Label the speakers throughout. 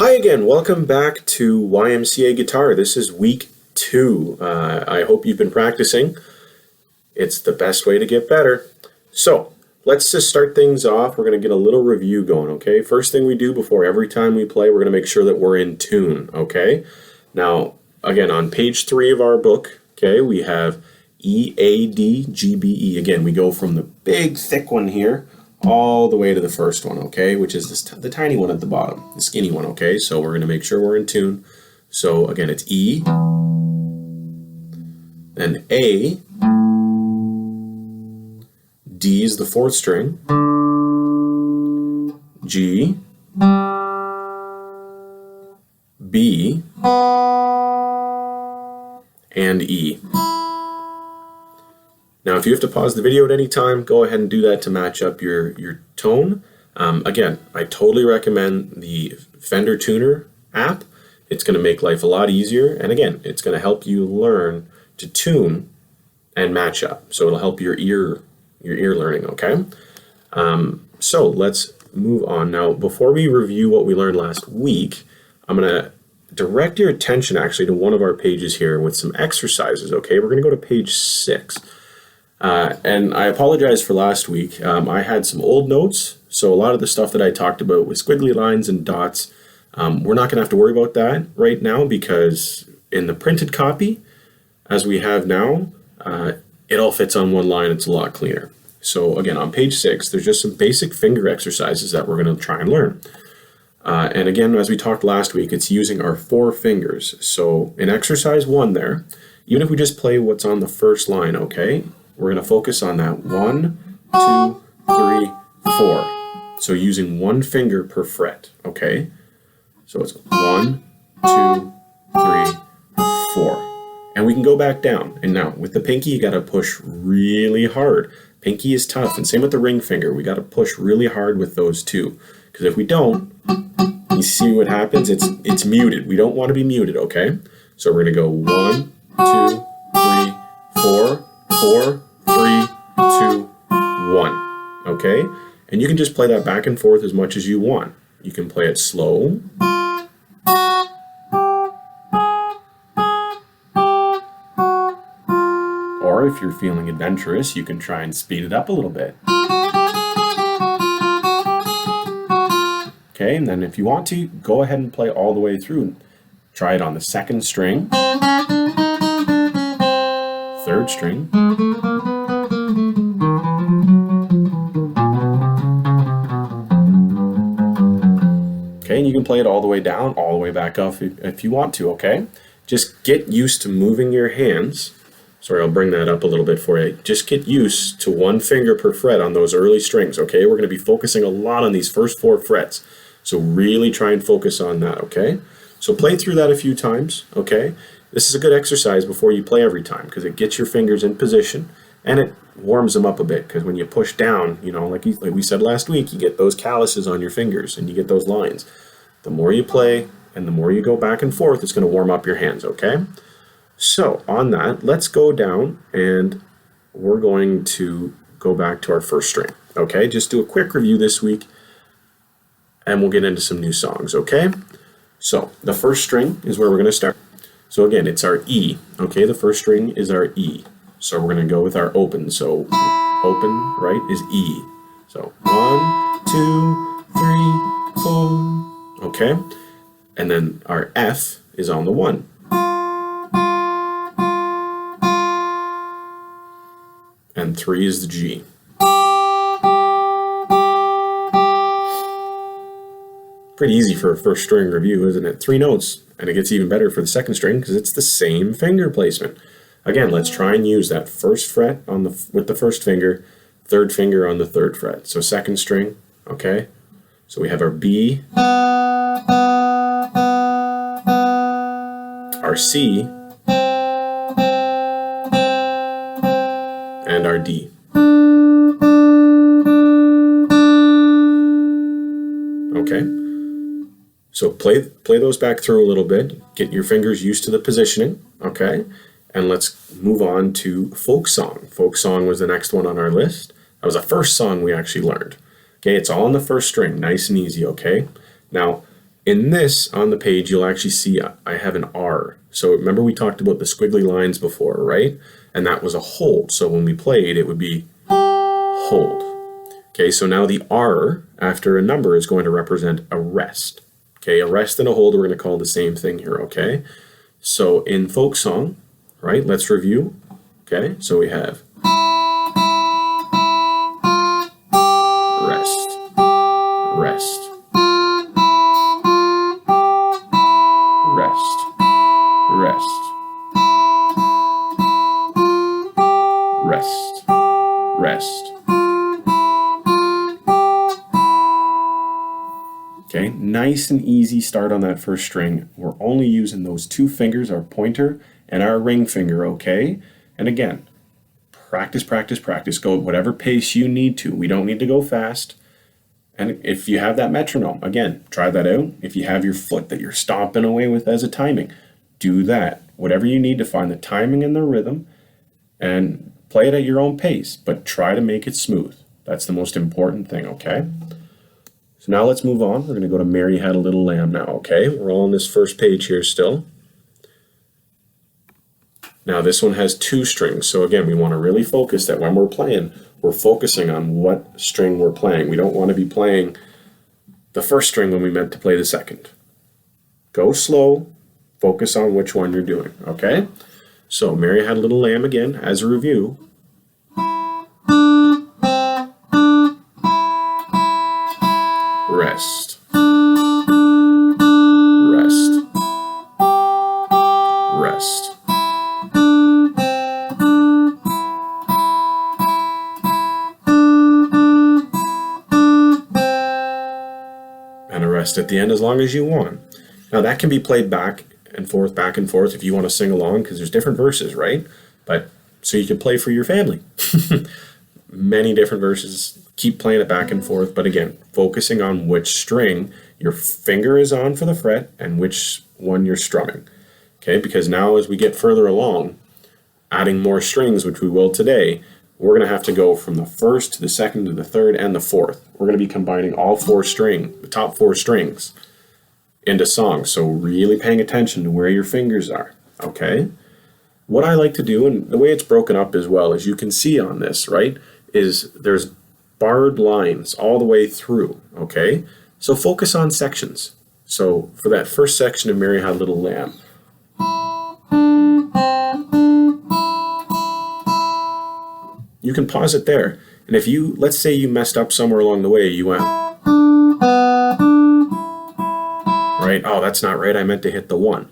Speaker 1: Hi again, welcome back to YMCA Guitar. This is week 2. I hope you've been practicing. It's the best way to get better. So, let's just start things off. We're going to get a little review going, okay? First thing we do before every time we play, we're going to make sure that we're in tune, okay? Now, again, on page 3 of our book, okay, we have E, A, D, G, B, E. Again, we go from the big, thick one here all the way to the first one, okay, which is the tiny one at the bottom, the skinny one, okay? So we're going to make sure we're in tune. So again, it's E, then A, D is the 4th string, G, B, and E. Now, if you have to pause the video at any time, go ahead and do that to match up your tone. Again, I totally recommend the Fender Tuner app. It's going to make life a lot easier, and again, it's going to help you learn to tune and match up. So it'll help your ear learning, okay? So let's move on. Now, before we review what we learned last week, I'm going to direct your attention actually to one of our pages here with some exercises, okay? We're going to go to page 6. And I apologize for last week. I had some old notes, so a lot of the stuff that I talked about with squiggly lines and dots, we're not going to have to worry about that right now because in the printed copy, as we have now, it all fits on one line. It's a lot cleaner. So again, on page 6, there's just some basic finger exercises that we're going to try and learn. And again, as we talked last week, it's using our 4 fingers. So in exercise 1 there, even if we just play what's on the first line, okay? We're going to focus on that 1, 2, 3, 4. So using 1 finger per fret, okay? So it's 1, 2, 3, 4. And we can go back down. And now with the pinky, you got to push really hard. Pinky is tough. And same with the ring finger. We got to push really hard with those two. Because if we don't, you see what happens? It's muted. We don't want to be muted, okay? So we're going to go 1, 2, 3, 4, 4, 3, 2, 1. Okay? And you can just play that back and forth as much as you want. You can play it slow. Or if you're feeling adventurous, you can try and speed it up a little bit. Okay, and then if you want to, go ahead and play all the way through. Try it on the 2nd string, 3rd string, okay, and you can play it all the way down, all the way back up if you want to, okay? Just get used to moving your hands. Sorry, I'll bring that up a little bit for you. Just get used to 1 finger per fret on those early strings, okay? We're going to be focusing a lot on these first 4 frets. So really try and focus on that, okay? So play through that a few times, okay? This is a good exercise before you play every time because it gets your fingers in position and it warms them up a bit because when you push down, you know, like we said last week, you get those calluses on your fingers and you get those lines. The more you play and the more you go back and forth, it's going to warm up your hands, okay? So on that, let's go down and we're going to go back to our 1st string, okay? Just do a quick review this week and we'll get into some new songs, okay? So the 1st string is where we're going to start. So again, it's our E, okay? The 1st string is our E. So we're going to go with our open. So open, right, is E. So 1, 2, 3, 4, okay? And then our F is on the 1. And 3 is the G. Pretty easy for a 1st string review, isn't it? 3 notes, and it gets even better for the 2nd string because it's the same finger placement. Again, let's try and use that 1st fret on with the 1st finger, 3rd finger on the 3rd fret. So 2nd string, okay? So we have our B, our C, and our D. Okay? So play those back through a little bit, get your fingers used to the positioning, okay? And let's move on to folk song. Folk song was the next one on our list. That was the first song we actually learned. Okay, it's all on the first string, nice and easy, okay? Now, In this, on the page, you'll actually see I have an R. So remember we talked about the squiggly lines before, right? And that was a hold. So when we played, it would be hold. Okay, so now the R after a number is going to represent a rest. Okay, a rest and a hold, we're going to call the same thing here, okay? So in folk song, right, let's review. Okay, so we have rest, rest, rest, rest, rest, rest. Okay, nice and easy start on that first string. We're only using those two fingers, our pointer and our ring finger, okay? And again, practice, practice, practice. Go at whatever pace you need to. We don't need to go fast. And if you have that metronome, again, try that out. If you have your foot that you're stomping away with as a timing, do that. Whatever you need to find the timing and the rhythm, and play it at your own pace, but try to make it smooth. That's the most important thing, okay? So now let's move on. We're going to go to Mary Had a Little Lamb now, okay? We're all on this first page here still. Now this one has two strings, so again, we want to really focus that when we're playing, we're focusing on what string we're playing. We don't want to be playing the first string when we meant to play the second. Go slow, focus on which one you're doing, okay? So Mary Had a Little Lamb again, as a review. Rest, rest, rest. And a rest at the end as long as you want. Now that can be played back and forth if you want to sing along, because there's different verses, right? But so you can play for your family. Many different verses. Keep playing it back and forth, but again, focusing on which string your finger is on for the fret and which one you're strumming. Okay, because now as we get further along, adding more strings, which we will today, we're going to have to go from the first to the second to the third and the fourth. We're going to be combining all the top four strings into songs. So really paying attention to where your fingers are. Okay. What I like to do, and the way it's broken up as well, as you can see on this, right, is there's barred lines all the way through. Okay. So focus on sections. So for that first section of Mary Had a Little Lamb, you can pause it there. And if you, let's say you messed up somewhere along the way, you went, right? Oh, that's not right. I meant to hit the one.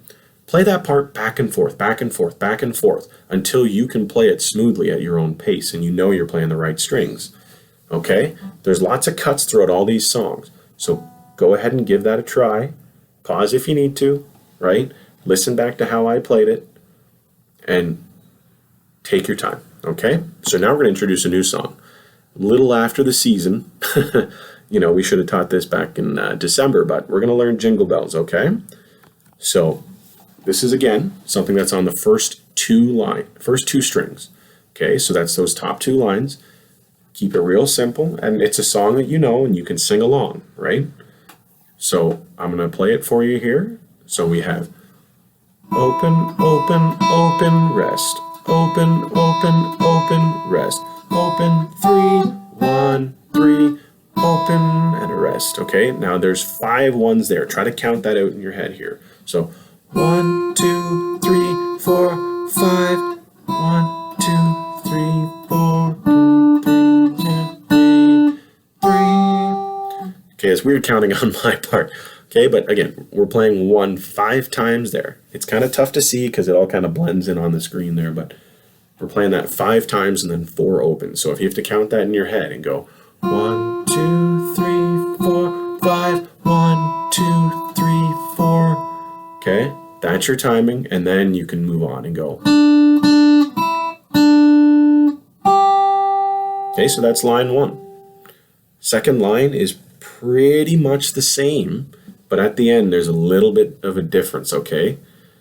Speaker 1: Play that part back and forth, back and forth, back and forth until you can play it smoothly at your own pace and you know you're playing the right strings. Okay? There's lots of cuts throughout all these songs. So go ahead and give that a try. Pause if you need to, right? Listen back to how I played it and take your time. Okay, so now we're going to introduce a new song. A little after the season. You know, we should have taught this back in December, but we're going to learn Jingle Bells, okay? So this is, again, something that's on the first two strings. Okay, so that's those top two lines. Keep it real simple, and it's a song that you know and you can sing along, right? So I'm going to play it for you here. So we have open, open, open, rest. Open, open, open, rest. Open, 3, 1, 3, open, and a rest. Okay, now there's 5 ones there. Try to count that out in your head here. So 1, 2, 3, 4, 5. 1, 2, 3, 4, 3, 3. Okay, it's weird counting on my part. Okay, but again, we're playing 1 5 times there. It's kind of tough to see because it all kind of blends in on the screen there, but we're playing that 5 times and then 4 open. So if you have to count that in your head and go 1, 2, 3, 4, 5, 1, 2, 3, 4. Okay, that's your timing, and then you can move on and go. Okay, so that's line 1. Second line is pretty much the same, but at the end there's a little bit of a difference, okay?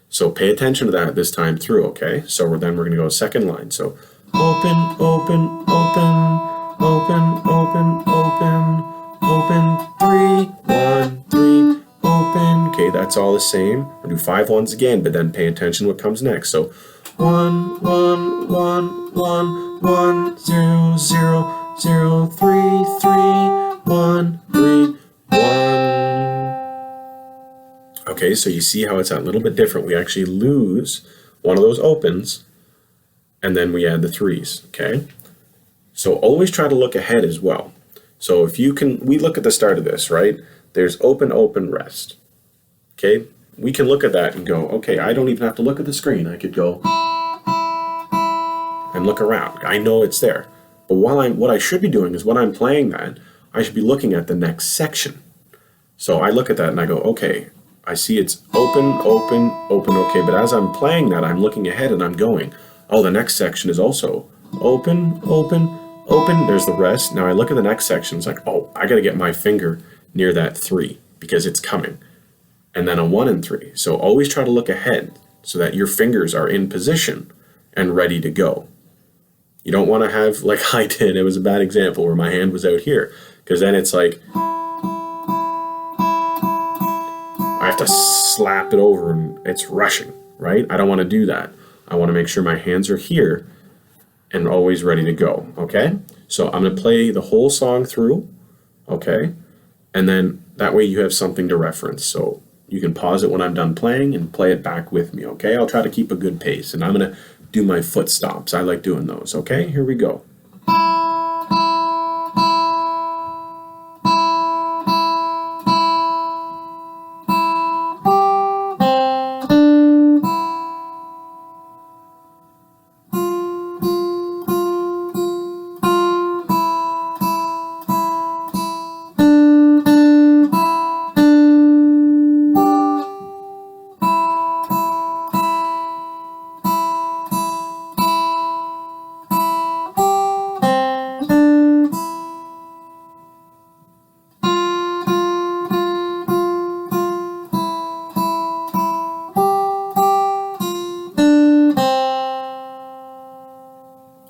Speaker 1: So pay attention to that this time through, okay? So we're going to go second line. So open, open, open, open, open, open, open, 3, 1, 3, open, Okay, that's all the same. We'll do 5 ones again, but then pay attention what comes next. So 1 1 1 1 1 0 0 0 3 3 1 3 1. Okay, so you see how it's a little bit different. We actually lose one of those opens, and then we add the 3s, okay? So always try to look ahead as well. So if you can, we look at the start of this, right? There's open, open, rest. Okay, we can look at that and go, okay, I don't even have to look at the screen. I could go and look around. I know it's there. But what I should be doing is when I'm playing that, I should be looking at the next section. So I look at that and I go, okay, I see it's open, open, open, okay. But as I'm playing that, I'm looking ahead and I'm going, oh, the next section is also open, open, open. There's the rest. Now I look at the next section. It's like, oh, I got to get my finger near that 3 because it's coming. And then a 1 and 3. So always try to look ahead so that your fingers are in position and ready to go. You don't want to have, like I did, it was a bad example where my hand was out here, because then it's like I have to slap it over and it's rushing, right? I don't want to do that. I want to make sure my hands are here and always ready to go, okay? So I'm going to play the whole song through, okay? And then that way you have something to reference. So you can pause it when I'm done playing and play it back with me, okay? I'll try to keep a good pace, and I'm going to do my footstops. I like doing those, okay? Here we go.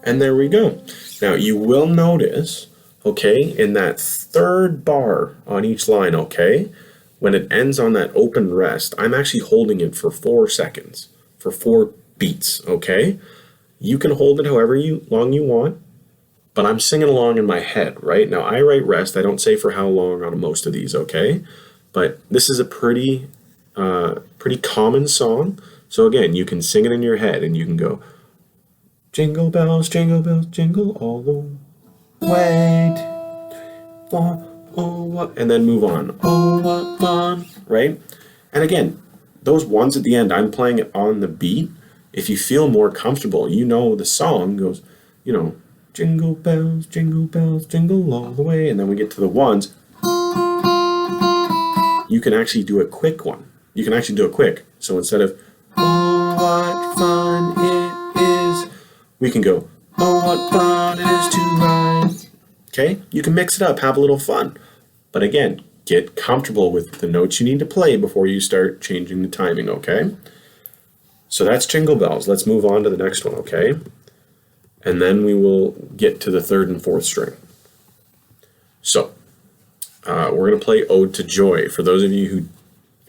Speaker 1: And there we go. Now you will notice, okay, in that third bar on each line, okay, when it ends on that open rest, I'm actually holding it for 4 seconds, for 4 beats, okay? You can hold it however long you want, but I'm singing along in my head, right? Now I write rest, I don't say for how long on most of these, okay? But this is a pretty common song. So again, you can sing it in your head and you can go, jingle bells, jingle all the way. Oh, what? And then move on. Oh, what fun, right? And again, those ones at the end, I'm playing it on the beat. If you feel more comfortable, you know the song goes, you know, jingle bells, jingle all the way. And then we get to the ones. You can actually do a quick one. You can actually do it quick. So instead of, oh, what fun it is, we can go, oh, what fun it is to ride. Okay? You can mix it up, have a little fun. But again, get comfortable with the notes you need to play before you start changing the timing, okay? So that's Jingle Bells. Let's move on to the next one, okay? And then we will get to the 3rd and 4th string. So, we're going to play Ode to Joy. For those of you who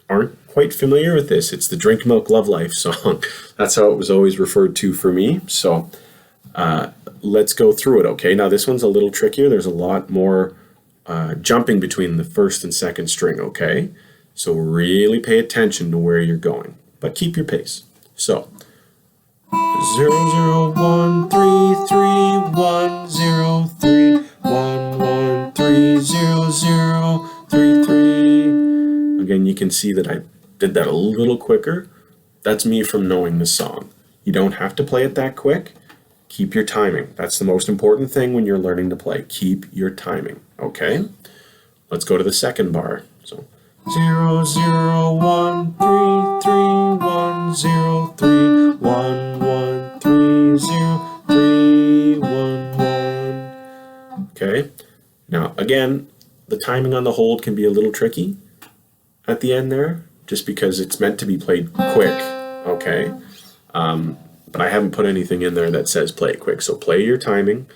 Speaker 1: aren't quite familiar with this, it's the Drink Milk Love Life song. That's how it was always referred to for me. So let's go through it, okay? Now this one's a little trickier. There's a lot more jumping between the 1st and 2nd string, okay? So really pay attention to where you're going, but keep your pace. So 0 0 1 3 3 1 0 3 1 1 3 0 0 3 3. Again, you can see that I did that a little quicker. That's me from knowing the song. You don't have to play it that quick. Keep your timing. That's the most important thing when you're learning to play. Keep your timing, okay? Let's go to the 2nd bar. So 0 0 1 3 3 1 0 3 1 1 3 0 3 1 1. Okay? Now, again, the timing on the hold can be a little tricky at the end there, just because it's meant to be played quick, okay? But I haven't put anything in there that says play it quick. So play your timing,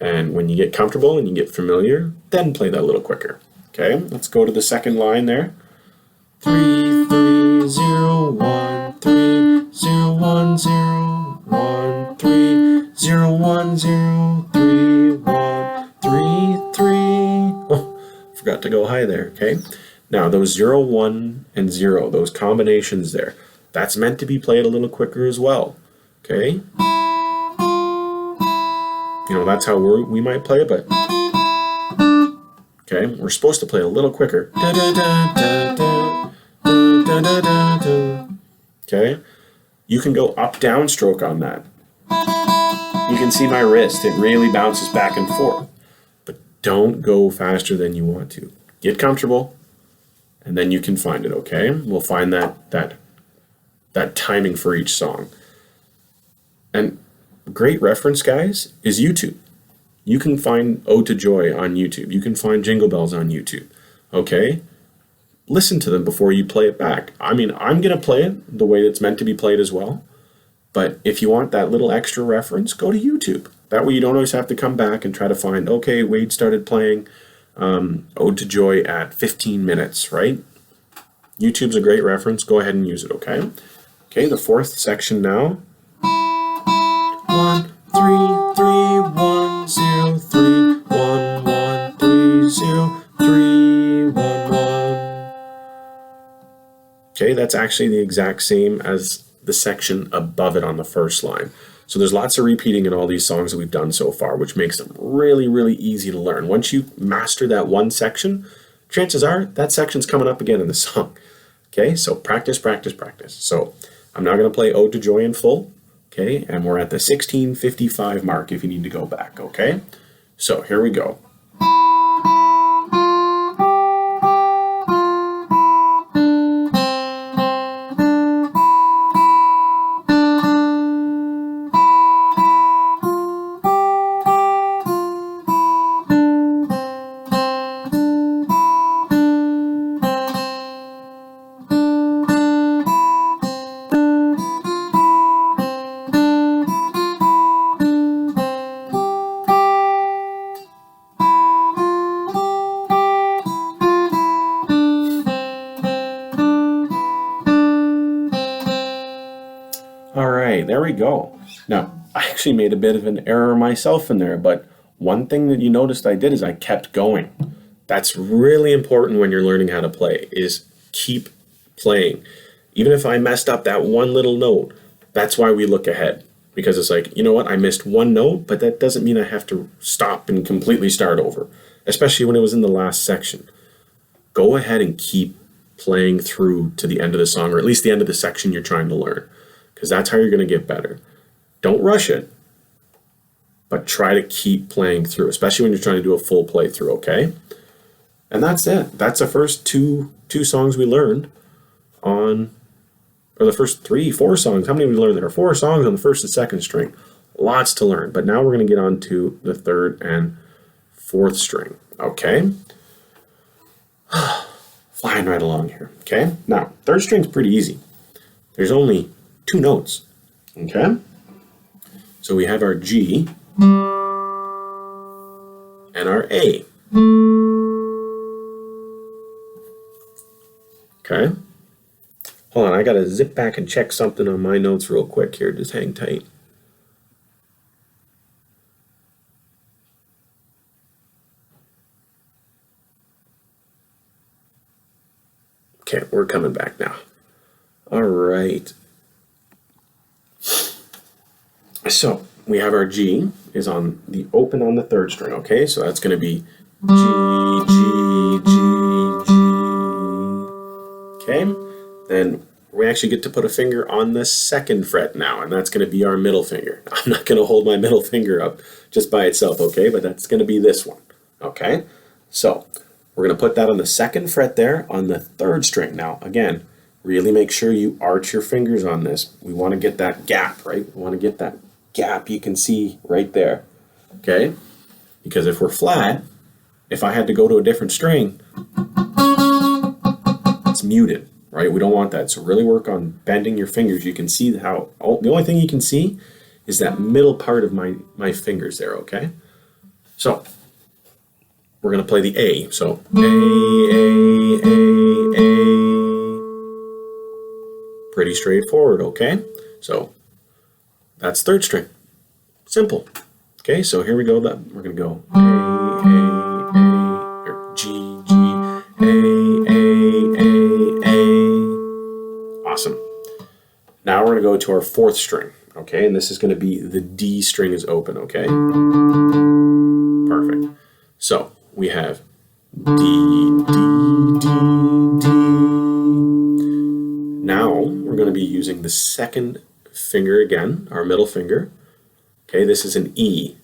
Speaker 1: and when you get comfortable and you get familiar, then play that a little quicker. Okay, let's go to the 2nd line there. 3 3 0 1 3 0 1 0 1 3 0 1 0 3 1 3 3. Oh, forgot to go high there. Okay. Now those 0 1 and 0, those combinations there, that's meant to be played a little quicker as well. Okay. You know, that's how we might play it, but okay, we're supposed to play a little quicker. Da, da, da, da, da, da, da, da, da. Okay, you can go up down stroke on that. You can see my wrist, it really bounces back and forth. But don't go faster than you want to. Get comfortable, and then you can find it, okay? We'll find that timing for each song. And great reference, guys, is YouTube. You can find Ode to Joy on YouTube. You can find Jingle Bells on YouTube. Okay? Listen to them before you play it back. I mean, I'm going to play it the way it's meant to be played as well. But if you want that little extra reference, go to YouTube. That way you don't always have to come back and try to find, okay, Wade started playing Ode to Joy at 15 minutes, right? YouTube's a great reference. Go ahead and use it, okay? Okay, the fourth section now. 1 3 3 1 0 3 1 1 3 0 3 1 1. Okay, that's actually the exact same as the section above it on the first line. So there's lots of repeating in all these songs that we've done so far, which makes them really, really easy to learn. Once you master that one section, chances are that section's coming up again in the song. Okay, so practice, practice, practice. So I'm now going to play Ode to Joy in full. Okay, and we're at the 16:55 mark if you need to go back, okay? So here we go. All right, there we go. Now, I actually made a bit of an error myself in there, but one thing that you noticed I did is I kept going. That's really important when you're learning how to play, is keep playing. Even if I messed up that one little note, that's why we look ahead. Because it's like, you know what, I missed one note, but that doesn't mean I have to stop and completely start over, especially when it was in the last section. Go ahead and keep playing through to the end of the song, or at least the end of the section you're trying to learn, because that's how you're going to get better. Don't rush it, but try to keep playing through, especially when you're trying to do a full playthrough, okay? And that's it. That's the first two songs we learned on, or the first 3, 4 songs. How many did we learn there? 4 songs on the first and second string. Lots to learn, but now we're going to get on to the third and fourth string, okay? Flying right along here, okay? Now, third string's pretty easy. There's only 2 notes, okay? So we have our G and our A. Okay? Hold on, I gotta zip back and check something on my notes real quick here. Just hang tight. Okay, we're coming back now. All right. So we have our G is on the open on the third string, okay? So that's going to be G, G, G, G. Okay? Then we actually get to put a finger on the second fret now, and that's going to be our middle finger. I'm not going to hold my middle finger up just by itself, okay? But that's going to be this one, okay? So we're going to put that on the second fret there on the third string. Now, again, really make sure you arch your fingers on this. We want to get that gap, right? We want to get that gap you can see right there, okay? Because if we're flat, if I had to go to a different string, it's muted, right? We don't want that. So really work on bending your fingers. You can see how, the only thing you can see is that middle part of my fingers there, okay? So we're going to play the A. So A, A, A, A. Pretty straightforward, okay? So that's third string. Simple. Okay, so here we go. We're going to go A, or G, G, A. Awesome. Now we're going to go to our fourth string, okay? And this is going to be the D string is open, okay? Perfect. So we have D, D, D, D. Now we're going to be using the second finger again, our middle finger. Okay, this is an E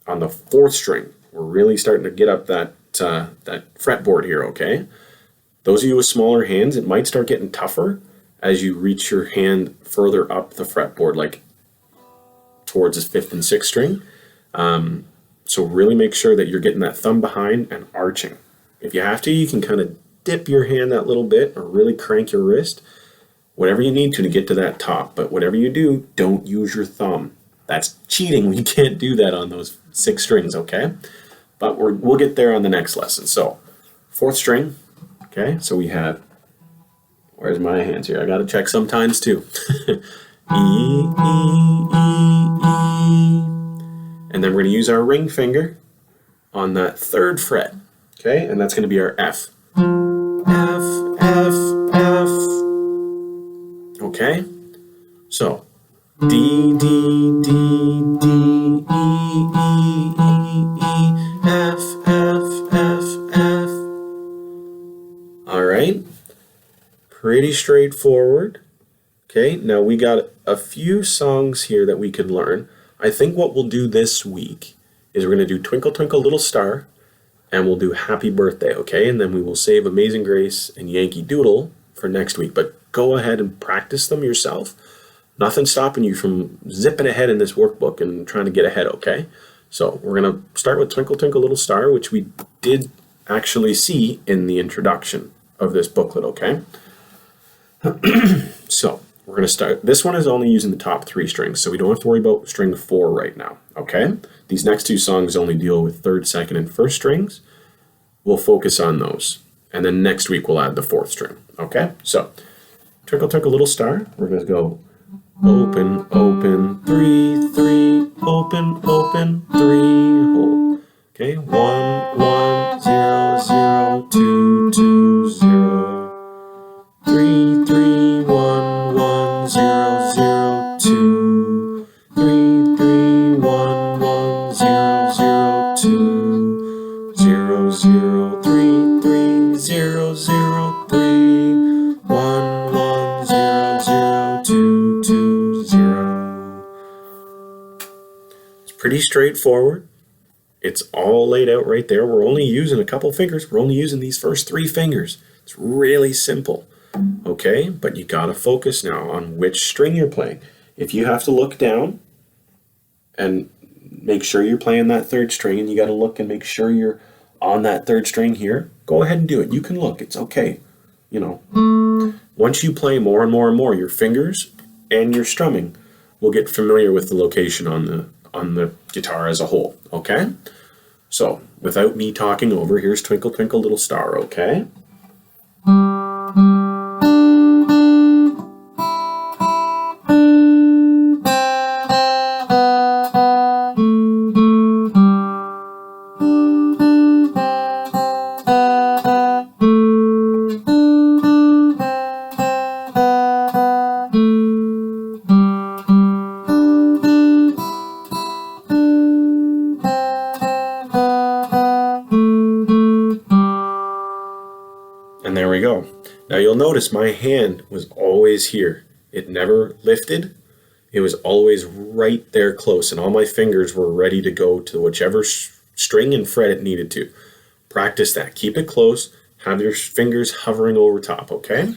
Speaker 1: on the fourth string. We're really starting to get up that fretboard here, okay? Those of you with smaller hands, it might start getting tougher as you reach your hand further up the fretboard, like towards the fifth and sixth string. So really make sure that you're getting that thumb behind and arching. If you have to, you can kind of dip your hand that little bit or really crank your wrist, whatever you need to get to that top. But whatever you do, don't use your thumb. That's cheating. We can't do that on those 6 strings, okay? But we'll get there on the next lesson. So fourth string, okay? So we have, where's my hands here? I got to check sometimes too. E, E, E, E. And then we're going to use our ring finger on that third fret, okay? And that's going to be our F. F, F, F. Okay? So D, D, D, D, E, E, E, E, F, F, F, F. All right. Pretty straightforward. Okay, now we got a few songs here that we could learn. I think what we'll do this week is we're going to do Twinkle, Twinkle, Little Star, and we'll do Happy Birthday, okay? And then we will save Amazing Grace and Yankee Doodle for next week. But go ahead and practice them yourself. Nothing's stopping you from zipping ahead in this workbook and trying to get ahead, okay? So we're going to start with Twinkle, Twinkle, Little Star, which we did actually see in the introduction of this booklet, okay? So we're going to start. This one is only using the top 3 strings, so we don't have to worry about string 4 right now, okay? These next 2 songs only deal with 3rd, 2nd, and 1st strings. We'll focus on those. And then next week we'll add the 4th string, okay? So Twinkle, Twinkle, Little Star, we're going to go open, open, 3, 3, open, open, 3, hold. Okay, 1, 1, 0, 0, 2, 2, 0. 3, 3, 1, 1, 0, 0, 2. 3, 3, 1, 1, 0, 0, 2. 0, 0, 3, 3, 0, 0, 3. 1, 1, 0, 0, 2, 2, 0. It's pretty straightforward. It's all laid out right there. We're only using a couple fingers. We're only using these first 3 fingers. It's really simple. Okay, but you gotta focus now on which string you're playing. If you have to look down and make sure you're playing that 3rd string, and you gotta look and make sure you're on that 3rd string here, go ahead and do it. You can look, it's okay. You know, once you play more and more and more, your fingers and your strumming will get familiar with the location on the guitar as a whole, okay? So, without me talking over, here's Twinkle, Twinkle, Little Star, okay? And there we go. Now you'll notice my hand was always here. It never lifted. It was always right there close, and all my fingers were ready to go to whichever string and fret it needed to. Practice that. Keep it close. Have your fingers hovering over top, okay?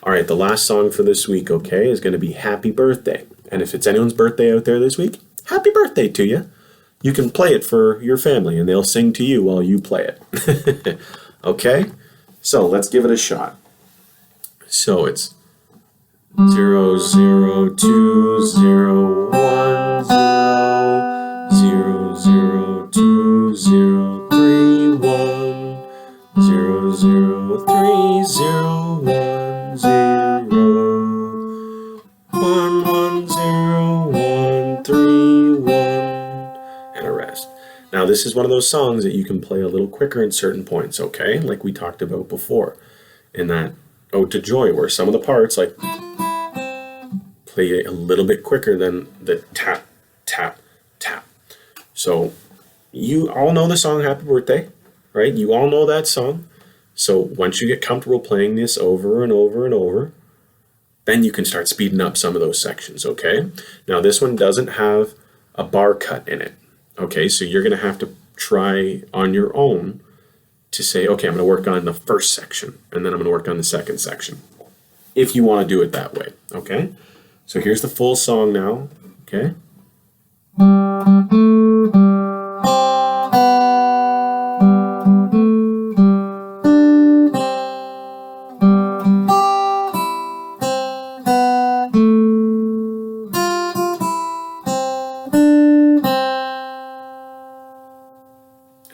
Speaker 1: All right, the last song for this week, okay, is going to be Happy Birthday. And if it's anyone's birthday out there this week, happy birthday to you. You can play it for your family, and they'll sing to you while you play it. Okay? So let's give it a shot. So it's 0, 0, 2, 0, 1, 0, 0, 0, 2, 0, 3, 1, 0, 0, 3, 0, 1, 0. this is one of those songs that you can play a little quicker in certain points, okay? Like we talked about before in that Ode to Joy, where some of the parts like play a little bit quicker than the tap, tap, tap. So you all know the song Happy Birthday, right? You all know that song. So once you get comfortable playing this over and over and over, then you can start speeding up some of those sections, okay? Now this one doesn't have a bar cut in it, okay? So you're gonna have to try on your own to say, okay, I'm gonna work on the first section, and then I'm gonna work on the second section, if you wanna do it that way, okay? So here's the full song now, okay?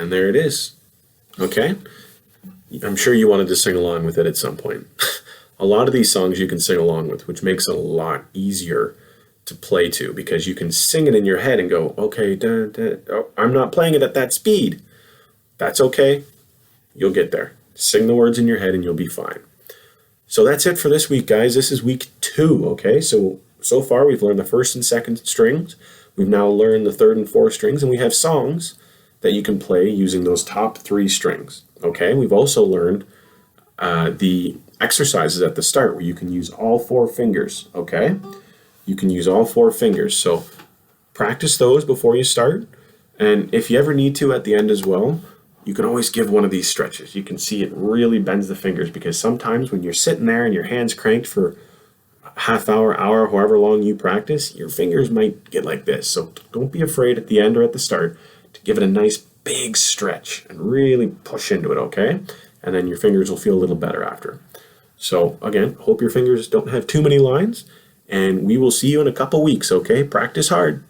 Speaker 1: And there it is, okay? I'm sure you wanted to sing along with it at some point. A lot of these songs you can sing along with, which makes it a lot easier to play to, because you can sing it in your head and go, okay, oh, I'm not playing it at that speed. That's okay. You'll get there. Sing the words in your head and you'll be fine. So that's it for this week, guys. This is week 2, okay? So far we've learned the first and second strings. We've now learned the third and fourth strings, and we have songs that you can play using those top 3 strings, okay? We've also learned the exercises at the start where you can use all 4 fingers, okay? You can use all 4 fingers. So practice those before you start. And if you ever need to at the end as well, you can always give one of these stretches. You can see it really bends the fingers, because sometimes when you're sitting there and your hands cranked for a half hour, however long you practice, your fingers might get like this. So don't be afraid at the end or at the start to give it a nice big stretch and really push into it, okay? And then your fingers will feel a little better after. So again, hope your fingers don't have too many lines, and we will see you in a couple weeks, okay? Practice hard.